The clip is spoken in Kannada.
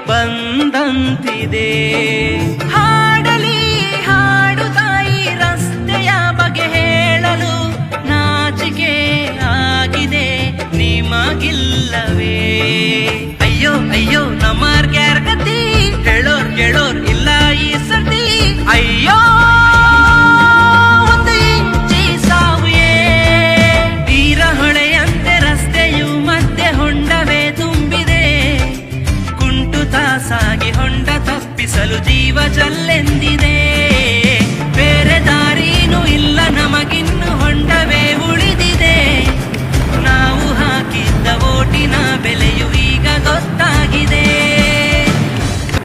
ಬಂದಂತಿದೆ. ಹಾಡಲಿ ಹಾಡು ತಾಯಿ ರಸ್ತೆಯ ಬಗೆ ಹೇಳಲು ನಾಚಿಕೆ ಆಗಿದೆ ನಿಮಗಿಲ್ಲವೇ? ಅಯ್ಯೋ ಅಯ್ಯೋ ನಮ್ಮರ್ಗ್ಯಾರ ಗತಿ, ಹೇಳೋರ್ ಕೇಳೋರ್ ಇಲ್ಲ ಈ ಸರ್ತಿ. ಅಯ್ಯೋ ಒಂದು ಇಂಚಿ ಸಾವುಯೇ, ತೀರ ಹೊಳೆಯಂತೆ ರಸ್ತೆಯು ಮಧ್ಯೆ ಹೊಂಡವೇ ತುಂಬಿದೆ. ಕುಂಟು ತಾಸಾಗಿ ಹೊಂಡ ತಪ್ಪಿಸಲು ಜೀವ ಚೆಲ್ಲ